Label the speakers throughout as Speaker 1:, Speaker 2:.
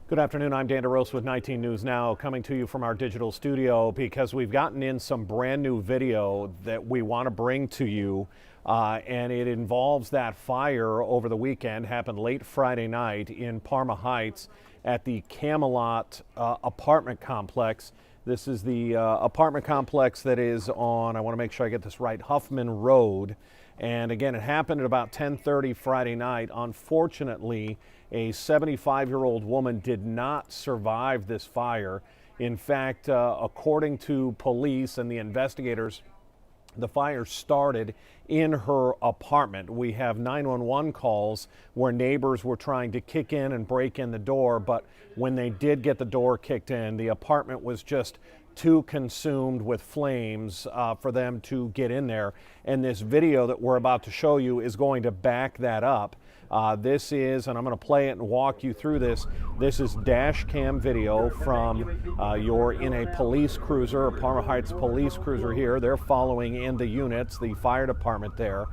Speaker 1: Good afternoon, I'm Dan DeRose with 19 News Now, coming to you from our digital studio because we've gotten in some brand new video that we want to bring to you, and it involves that fire over the weekend, happened late Friday night in Parma Heights at the Camelot apartment complex. This is the apartment complex that is on, I want to make sure I get this right, Huffman Road. And again, it happened at about 10:30 Friday night. Unfortunately, a 75-year-old woman did not survive this fire. In fact, according to police and the investigators, the fire started in her apartment. We have 911 calls where neighbors were trying to kick in and break in the door, but when they did get the door kicked in, the apartment was just too consumed with flames for them to get in there. And this video that we're about to show you is going to back that up. This is, and I'm going to play it and walk you through this. This is dash cam video from you're in a police cruiser, a Parma Heights police cruiser here. They're following in the units, the fire department there.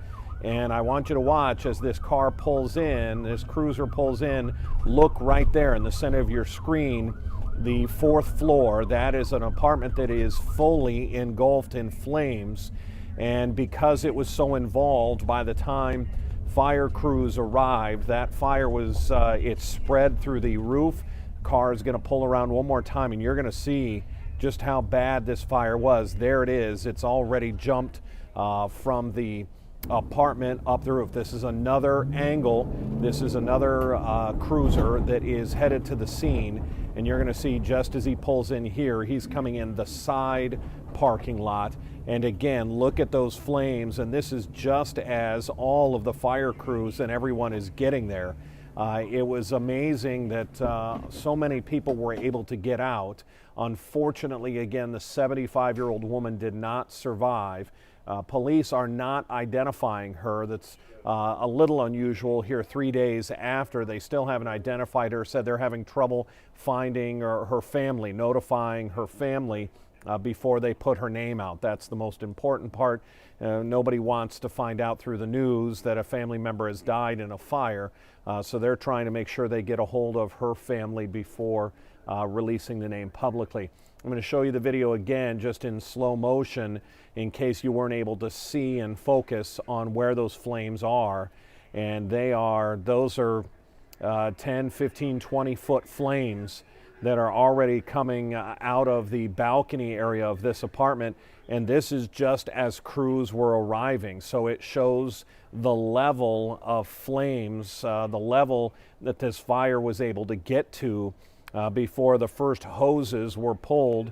Speaker 1: And I want you to watch as this car pulls in, this cruiser pulls in. Look right there in the center of your screen, the fourth floor. That is an apartment that is fully engulfed in flames. And because it was so involved, by the time fire crews arrived, that fire was, it spread through the roof. Car is going to pull around one more time and you're going to see just how bad this fire was. There it is. It's already jumped from the apartment up the roof. This is another angle. This is another cruiser that is headed to the scene, and you're going to see just as he pulls in here, he's coming in the side parking lot. And again, look at those flames, and this is just as all of the fire crews and everyone is getting there. It was amazing that so many people were able to get out. Unfortunately, again, the 75-year-old woman did not survive. Police are not identifying her. That's a little unusual here 3 days after. They still haven't identified her, said they're having trouble finding her family, notifying her family before they put her name out. That's the most important part. Nobody wants to find out through the news that a family member has died in a fire, so they're trying to make sure they get a hold of her family before releasing the name publicly. I'm going to show you the video again just in slow motion in case you weren't able to see and focus on where those flames are. And those are 10, 15, 20-foot flames that are already coming out of the balcony area of this apartment. And this is just as crews were arriving. So it shows the level of flames, the level that this fire was able to get to before the first hoses were pulled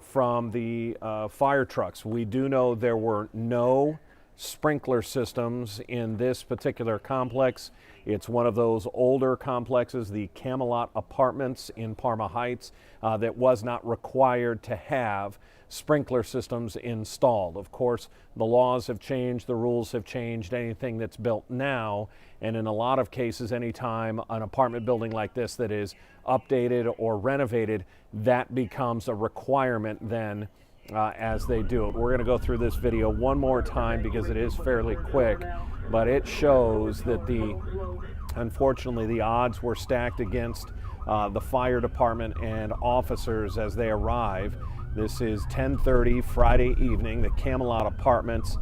Speaker 1: from the fire trucks. We do know there were no sprinkler systems in this particular complex. It's one of those older complexes, the Camelot Apartments in Parma Heights, that was not required to have sprinkler systems installed. Of course, the laws have changed, the rules have changed, anything that's built now, and in a lot of cases, anytime an apartment building like this that is updated or renovated, that becomes a requirement then as they do it. We're going to go through this video one more time because it is fairly quick, but it shows that unfortunately the odds were stacked against the fire department and officers as they arrive. This is 10:30 Friday evening, the Camelot Apartments.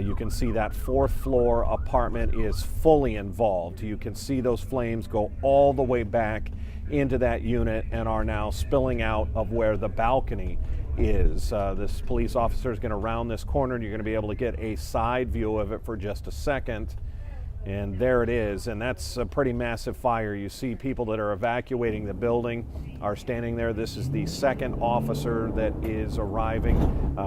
Speaker 1: You can see that fourth floor apartment is fully involved. You can see those flames go all the way back into that unit and are now spilling out of where the balcony is. This police officer is going to round this corner and you're going to be able to get a side view of it for just a second. And there it is, and that's a pretty massive fire. You see people that are evacuating the building are standing there. This is the second officer that is arriving.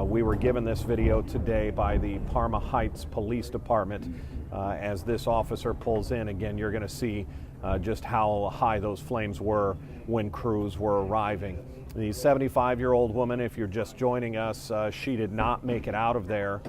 Speaker 1: We were given this video today by the Parma Heights Police Department. As this officer pulls in, again, you're going to see just how high those flames were when crews were arriving. The 75-year-old woman, if you're just joining us, she did not make it out of there.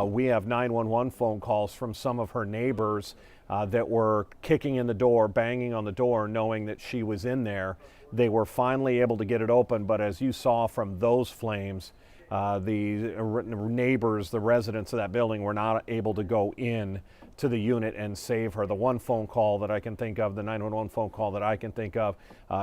Speaker 1: We have 911 phone calls from some of her neighbors that were kicking in the door, banging on the door, knowing that she was in there. They were finally able to get it open, but as you saw from those flames, The neighbors, the residents of that building, were not able to go in to the unit and save her. The one phone call that I can think of, the 911 phone call that I can think of,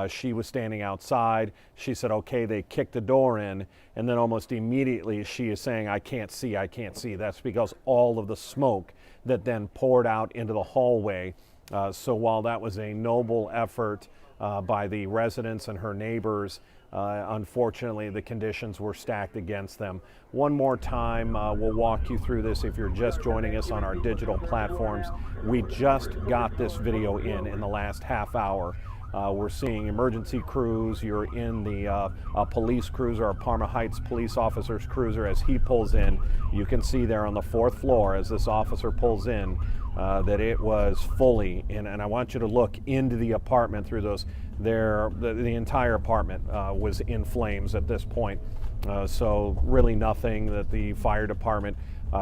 Speaker 1: she was standing outside. She said, okay, they kicked the door in, and then almost immediately she is saying, I can't see, I can't see. That's because all of the smoke that then poured out into the hallway. So while that was a noble effort by the residents and her neighbors, unfortunately, the conditions were stacked against them. One more time, we'll walk you through this if you're just joining us on our digital platforms. We just got this video in the last half hour. We're seeing emergency crews. You're in the police cruiser, a Parma Heights police officer's cruiser. As he pulls in, you can see there on the 4th floor as this officer pulls in that it was fully in, and I want you to look into the apartment through those. The entire apartment was in flames at this point. So really nothing that the fire department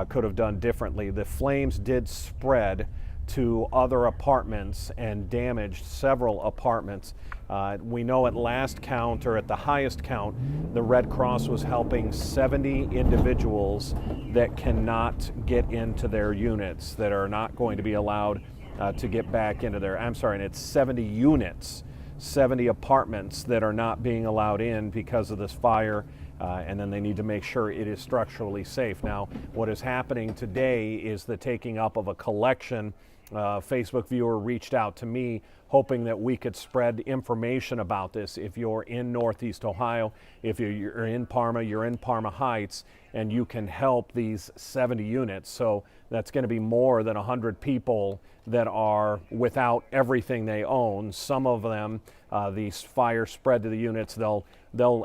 Speaker 1: could have done differently. The flames did spread to other apartments and damaged several apartments. We know at last count, or at the highest count, the Red Cross was helping 70 individuals that cannot get into their units, that are not going to be allowed to get back into their, I'm sorry, and it's 70 units, 70 apartments that are not being allowed in because of this fire. And then they need to make sure it is structurally safe. Now, what is happening today is the taking up of a collection. Facebook viewer reached out to me hoping that we could spread information about this. If you're in Northeast Ohio, if you're in Parma Heights, and you can help these 70 units. So that's going to be more than 100 people that are without everything they own. Some of them, these fires spread to the units, they'll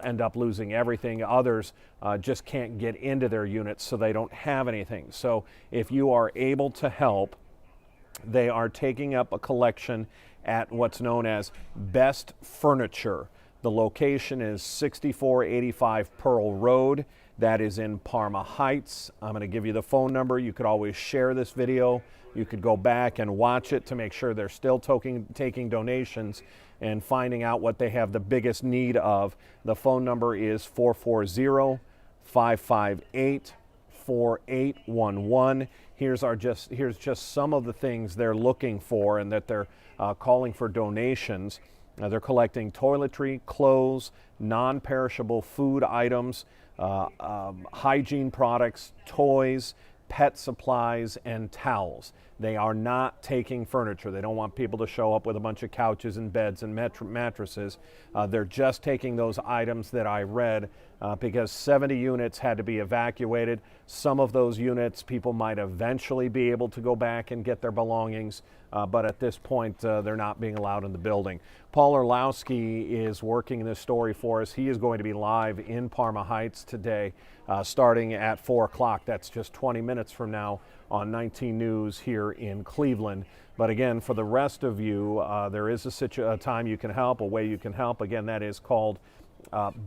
Speaker 1: end up losing everything. Others just can't get into their units, so they don't have anything. So if you are able to help, they are taking up a collection at what's known as Best Furniture. The location is 6485 Pearl Road. That is in Parma Heights. I'm going to give you the phone number. You could always share this video. You could go back and watch it to make sure they're still taking donations and finding out what they have the biggest need of. The phone number is 440-558-4811. Here's just some of the things they're looking for and that they're calling for donations. They're collecting toiletry, clothes, non-perishable food items, hygiene products, toys, pet supplies, and towels. They are not taking furniture. They don't want people to show up with a bunch of couches and beds and mattresses. They're just taking those items that I read because 70 units had to be evacuated. Some of those units, people might eventually be able to go back and get their belongings, but at this point, they're not being allowed in the building. Paul Orlowski is working this story for us. He is going to be live in Parma Heights today, starting at 4 o'clock. That's just 20 minutes from now on 19 News here in Cleveland. But again, for the rest of you, there is a time you can help, a way you can help. Again, that is called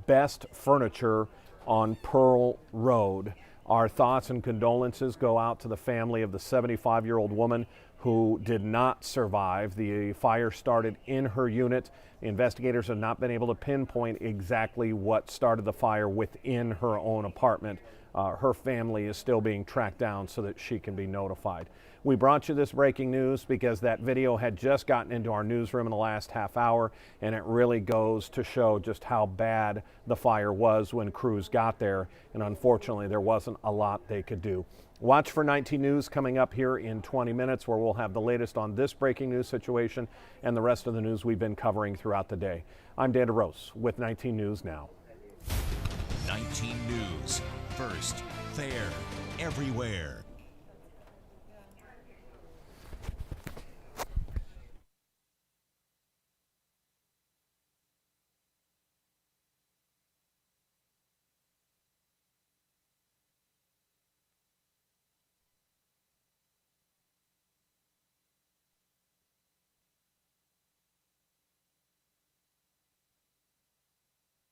Speaker 1: Best Furniture on Pearl Road. Our thoughts and condolences go out to the family of the 75-year-old woman who did not survive. The fire started in her unit. Investigators have not been able to pinpoint exactly what started the fire within her own apartment. Her family is still being tracked down so that she can be notified. We brought you this breaking news because that video had just gotten into our newsroom in the last half hour, and it really goes to show just how bad the fire was when crews got there, and unfortunately there wasn't a lot they could do. Watch for 19 News coming up here in 20 minutes, where we'll have the latest on this breaking news situation and the rest of the news we've been covering throughout the day. I'm Dan DeRose with 19 News Now.
Speaker 2: 19 News, first, fair, everywhere.